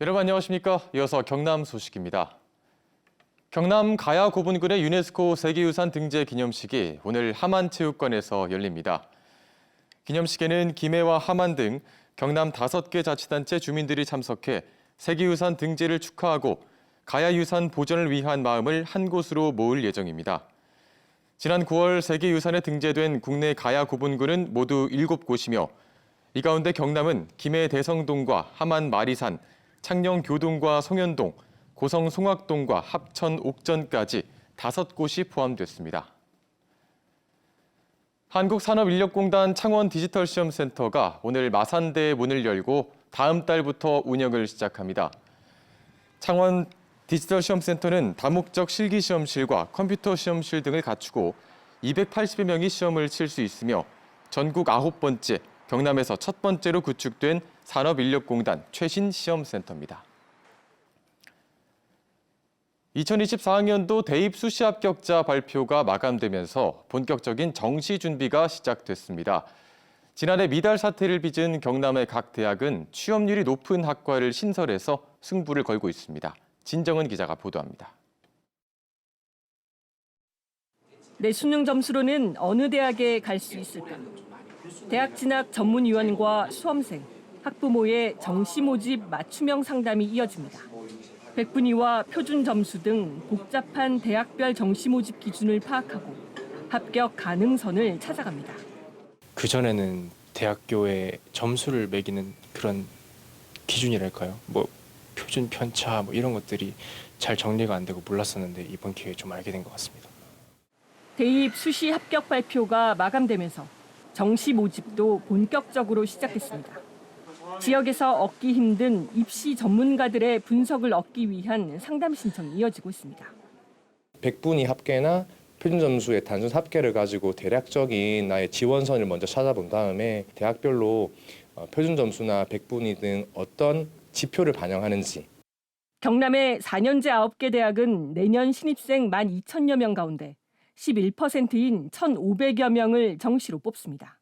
여러분 안녕하십니까? 이어서 경남 소식입니다. 경남 가야 고분군의 유네스코 세계유산 등재 기념식이 오늘 함안체육관에서 열립니다. 기념식에는 김해와 함안 등 경남 5개 자치단체 주민들이 참석해 세계유산 등재를 축하하고 가야유산 보존을 위한 마음을 한 곳으로 모을 예정입니다. 지난 9월 세계유산에 등재된 국내 가야 고분군은 모두 7곳이며 이 가운데 경남은 김해 대성동과 함안 마리산, 창녕 교동과 송현동, 고성 송악동과 합천 옥전까지 5곳이 포함됐습니다. 한국산업인력공단 창원 디지털시험센터가 오늘 마산대에 문을 열고 다음 달부터 운영을 시작합니다. 창원 디지털시험센터는 다목적 실기시험실과 컴퓨터 시험실 등을 갖추고 280여 명이 시험을 칠 수 있으며 전국 9번째, 경남에서 첫 번째로 구축된 산업인력공단 최신 시험센터입니다. 2024학년도 대입 수시 합격자 발표가 마감되면서 본격적인 정시 준비가 시작됐습니다. 지난해 미달 사태를 빚은 경남의 각 대학은 취업률이 높은 학과를 신설해서 승부를 걸고 있습니다. 진정은 기자가 보도합니다. 내 수능 점수로는 어느 대학에 갈 수 있을까? 대학 진학 전문위원과 수험생, 학부모의 정시 모집 맞춤형 상담이 이어집니다. 백분위와 표준 점수 등 복잡한 대학별 정시 모집 기준을 파악하고 합격 가능선을 찾아갑니다. 그전에는 대학교의 점수를 매기는 그런 기준이랄까요? 표준 편차 이런 것들이 잘 정리가 안 되고 몰랐었는데 이번 기회에 좀 알게 된 것 같습니다. 대입 수시 합격 발표가 마감되면서 정시 모집도 본격적으로 시작됐습니다. 지역에서 얻기 힘든 입시 전문가들의 분석을 얻기 위한 상담 신청이 이어지고 있습니다. 백분위 합계나 표준 점수의 단순 합계를 가지고 대략적인 나의 지원선을 먼저 찾아본 다음에 대학별로 표준 점수나 백분위 등 어떤 지표를 반영하는지. 경남의 4년제 9개 대학은 내년 신입생 12,000여 명 가운데 11%인 1,500여 명을 정시로 뽑습니다.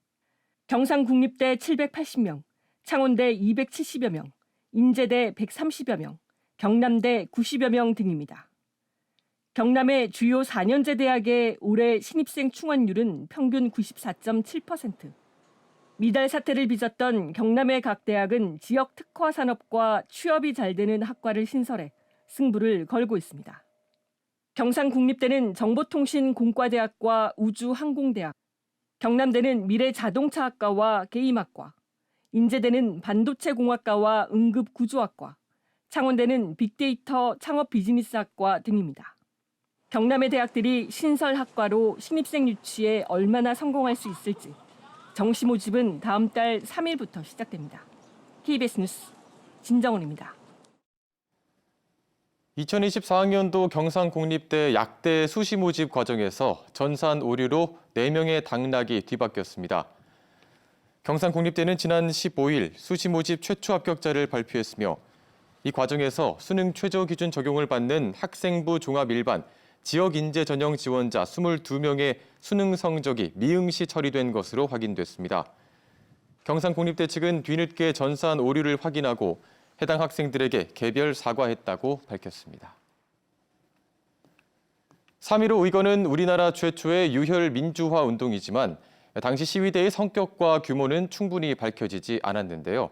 경상국립대 780명, 창원대 270여 명, 인제대 130여 명, 경남대 90여 명 등입니다. 경남의 주요 4년제 대학의 올해 신입생 충원율은 평균 94.7%. 미달 사태를 빚었던 경남의 각 대학은 지역 특화 산업과 취업이 잘 되는 학과를 신설해 승부를 걸고 있습니다. 경상국립대는 정보통신공과대학과 우주항공대학, 경남대는 미래자동차학과와 게임학과, 인제대는 반도체공학과와 응급구조학과, 창원대는 빅데이터 창업비즈니스학과 등입니다. 경남의 대학들이 신설 학과로 신입생 유치에 얼마나 성공할 수 있을지 정시 모집은 다음 달 3일부터 시작됩니다. KBS 뉴스 진정원입니다. 2024학년도 경상국립대 약대 수시 모집 과정에서 전산 오류로 4명의 당락이 뒤바뀌었습니다. 경상국립대는 지난 15일 수시 모집 최초 합격자를 발표했으며 이 과정에서 수능 최저 기준 적용을 받는 학생부 종합일반 지역인재 전형 지원자 22명의 수능 성적이 미응시 처리된 것으로 확인됐습니다. 경상국립대 측은 뒤늦게 전산 오류를 확인하고 해당 학생들에게 개별 사과했다고 밝혔습니다. 3.15 의거는 우리나라 최초의 유혈 민주화 운동이지만 당시 시위대의 성격과 규모는 충분히 밝혀지지 않았는데요.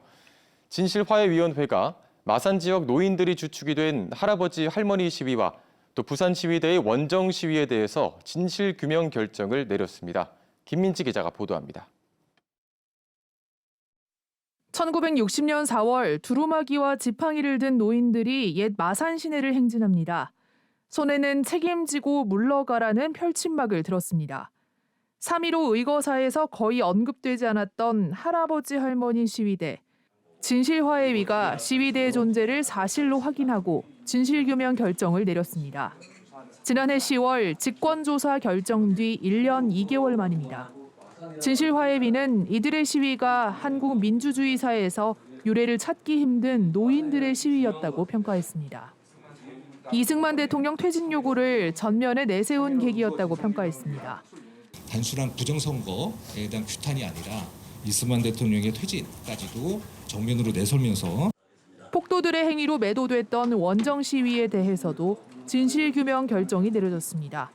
진실화해위원회가 마산 지역 노인들이 주축이 된 할아버지 할머니 시위와 또 부산 시위대의 원정 시위에 대해서 진실 규명 결정을 내렸습니다. 김민지 기자가 보도합니다. 1960년 4월 두루마기와 지팡이를 든 노인들이 옛 마산 시내를 행진합니다. 손에는 책임지고 물러가라는 펼침막을 들었습니다. 3.15 의거사에서 거의 언급되지 않았던 할아버지 할머니 시위대. 진실화해위가 시위대의 존재를 사실로 확인하고 진실규명 결정을 내렸습니다. 지난해 10월 직권조사 결정 뒤 1년 2개월 만입니다. 진실화해위는 이들의 시위가 한국 민주주의 사회에서 유례를 찾기 힘든 노인들의 시위였다고 평가했습니다. 이승만 대통령 퇴진 요구를 전면에 내세운 계기였다고 평가했습니다. 단순한 부정선거에 대한 규탄이 아니라 이승만 대통령의 퇴진까지도 정면으로 내세우면서 폭도들의 행위로 매도됐던 원정 시위에 대해서도 진실규명 결정이 내려졌습니다.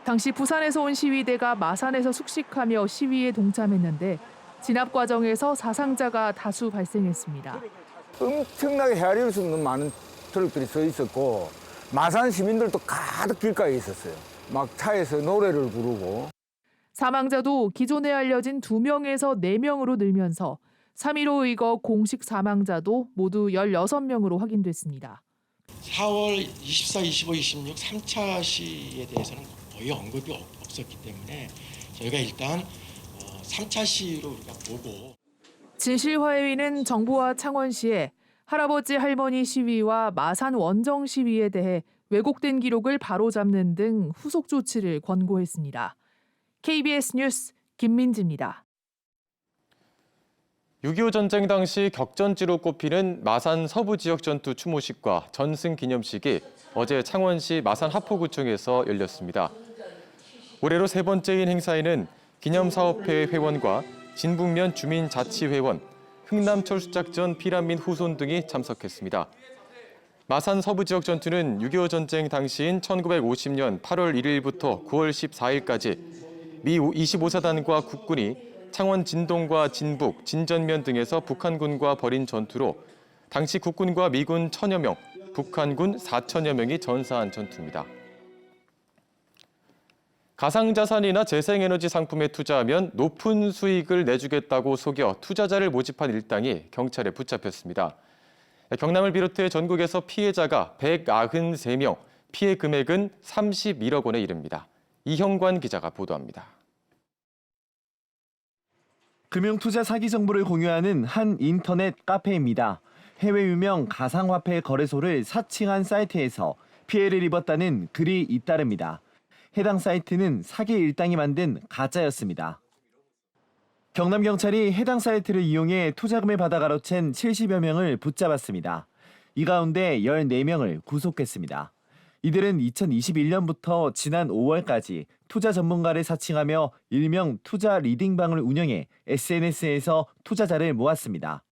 당시 부산에서 온 시위대가 마산에서 숙식하며 시위에 동참했는데 진압 과정에서 사상자가 다수 발생했습니다. 엄청나게 헤아릴 수 없는 많은 트럭들이 서 있었고 마산 시민들도 가득 길가에 있었어요. 막 차에서 노래를 부르고. 사망자도 기존에 알려진 2명에서 4명으로 늘면서 3.15 의거 공식 사망자도 모두 16명으로 확인됐습니다. 4월 24, 25, 26 3차 시에 대해서는 거의 언급이 없었기 때문에 저희가 일단 3차 시로 우리가 보고. 진실화해위는 정부와 창원시에 할아버지 할머니 시위와 마산 원정 시위에 대해 왜곡된 기록을 바로잡는 등 후속 조치를 권고했습니다. KBS 뉴스 김민지입니다. 6.25 전쟁 당시 격전지로 꼽히는 마산 서부 지역 전투 추모식과 전승 기념식이 어제 창원시 마산 하포구청에서 열렸습니다. 올해로 세 번째인 행사에는 기념사업회 회원과 진북면 주민자치회원, 흥남철수작전 피난민 후손 등이 참석했습니다. 마산 서부 지역 전투는 6.25 전쟁 당시인 1950년 8월 1일부터 9월 14일까지 미 25사단과 국군이 창원 진동과 진북, 진전면 등에서 북한군과 벌인 전투로 당시 국군과 미군 1,000여 명, 북한군 4천여 명이 전사한 전투입니다. 가상자산이나 재생에너지 상품에 투자하면 높은 수익을 내주겠다고 속여 투자자를 모집한 일당이 경찰에 붙잡혔습니다. 경남을 비롯해 전국에서 피해자가 193명, 피해 금액은 31억 원에 이릅니다. 이형관 기자가 보도합니다. 금융투자 사기 정보를 공유하는 한 인터넷 카페입니다. 해외 유명 가상화폐 거래소를 사칭한 사이트에서 피해를 입었다는 글이 잇따릅니다. 해당 사이트는 사기 일당이 만든 가짜였습니다. 경남경찰이 해당 사이트를 이용해 투자금을 받아 가로챈 70여 명을 붙잡았습니다. 이 가운데 14명을 구속했습니다. 이들은 2021년부터 지난 5월까지 투자 전문가를 사칭하며 일명 투자 리딩방을 운영해 SNS에서 투자자를 모았습니다.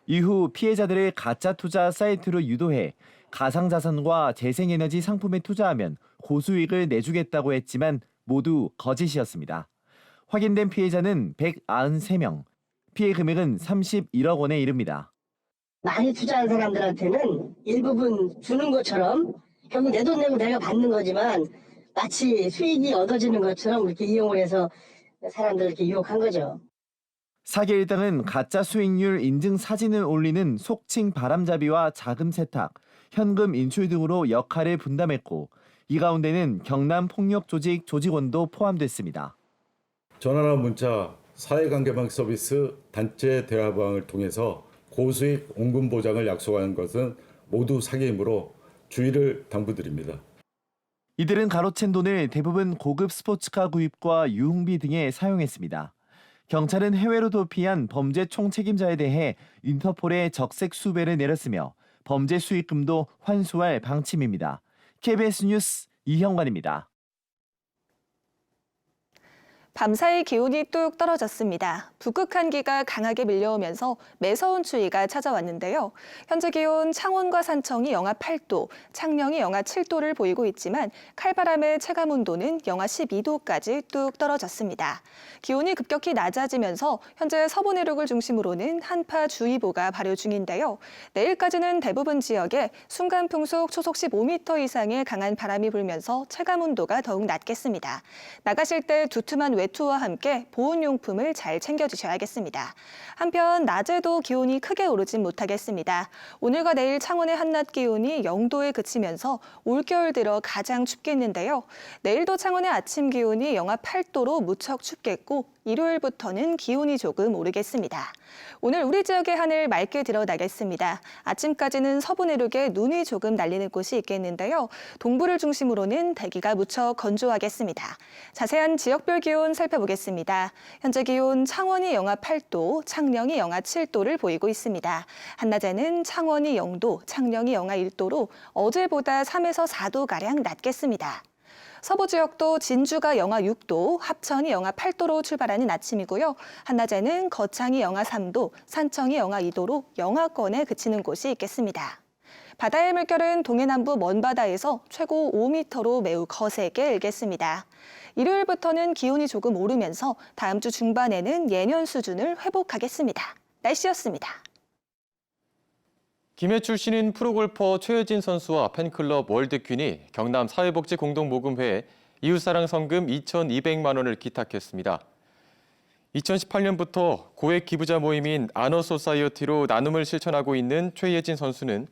이후 피해자들을 가짜 투자 사이트로 유도해 가상자산과 재생에너지 상품에 투자하면 고수익을 내주겠다고 했지만 모두 거짓이었습니다. 확인된 피해자는 193명, 피해 금액은 31억 원에 이릅니다. 많이 투자한 사람들한테는 일부분 주는 것처럼 결국 내 돈 내고 내가 받는 거지만 마치 수익이 얻어지는 것처럼 이렇게 이용을 해서 사람들을 이렇게 유혹한 거죠. 사기 일당은 가짜 수익률 인증 사진을 올리는 속칭 바람잡이와 자금 세탁, 현금 인출 등으로 역할을 분담했고 이 가운데는 경남 폭력 조직 조직원도 포함됐습니다. 전화나 문자, 사회관계망 서비스, 단체 대화방을 통해서 고수익 원금 보장을 약속하는 것은 모두 사기이므로 주의를 당부드립니다. 이들은 가로챈 돈을 대부분 고급 스포츠카 구입과 유흥비 등에 사용했습니다. 경찰은 해외로 도피한 범죄 총책임자에 대해 인터폴에 적색 수배를 내렸으며 범죄 수익금도 환수할 방침입니다. KBS 뉴스 이형관입니다. 밤사이 기온이 뚝 떨어졌습니다. 북극 한기가 강하게 밀려오면서 매서운 추위가 찾아왔는데요. 현재 기온 창원과 산청이 영하 8도, 창녕이 영하 7도를 보이고 있지만 칼바람의 체감 온도는 영하 12도까지 뚝 떨어졌습니다. 기온이 급격히 낮아지면서 현재 서부 내륙을 중심으로는 한파주의보가 발효 중인데요. 내일까지는 대부분 지역에 순간 풍속 초속 15m 이상의 강한 바람이 불면서 체감 온도가 더욱 낮겠습니다. 나가실 때 두툼한 외투와 함께 보온용품을 잘 챙겨주셔야겠습니다. 한편 낮에도 기온이 크게 오르진 못하겠습니다. 오늘과 내일 창원의 한낮 기온이 0도에 그치면서 올겨울 들어 가장 춥겠는데요. 내일도 창원의 아침 기온이 영하 8도로 무척 춥겠고 일요일부터는 기온이 조금 오르겠습니다. 오늘 우리 지역의 하늘 맑게 드러나겠습니다. 아침까지는 서부 내륙에 눈이 조금 날리는 곳이 있겠는데요. 동부를 중심으로는 대기가 무척 건조하겠습니다. 자세한 지역별 기온 살펴보겠습니다. 현재 기온 창원이 영하 8도, 창녕이 영하 7도를 보이고 있습니다. 한낮에는 창원이 0도, 창녕이 영하 1도로 어제보다 3에서 4도가량 낮겠습니다. 서부 지역도 진주가 영하 6도, 합천이 영하 8도로 출발하는 아침이고요. 한낮에는 거창이 영하 3도, 산청이 영하 2도로 영하권에 그치는 곳이 있겠습니다. 바다의 물결은 동해남부 먼바다에서 최고 5m로 매우 거세게 일겠습니다. 일요일부터는 기온이 조금 오르면서 다음 주 중반에는 예년 수준을 회복하겠습니다. 날씨였습니다. 김해 출신인 프로골퍼 최혜진 선수와 팬클럽 월드퀸이 경남 사회복지공동모금회에 이웃사랑 성금 2,200만 원을 기탁했습니다. 2018년부터 고액 기부자 모임인 아너소사이어티로 나눔을 실천하고 있는 최혜진 선수는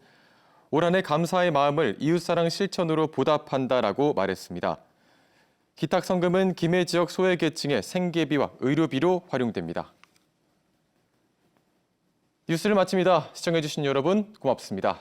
올 한 해 감사의 마음을 이웃사랑 실천으로 보답한다라고 말했습니다. 기탁 성금은 김해 지역 소외계층의 생계비와 의료비로 활용됩니다. 뉴스를 마칩니다. 시청해주신 여러분 고맙습니다.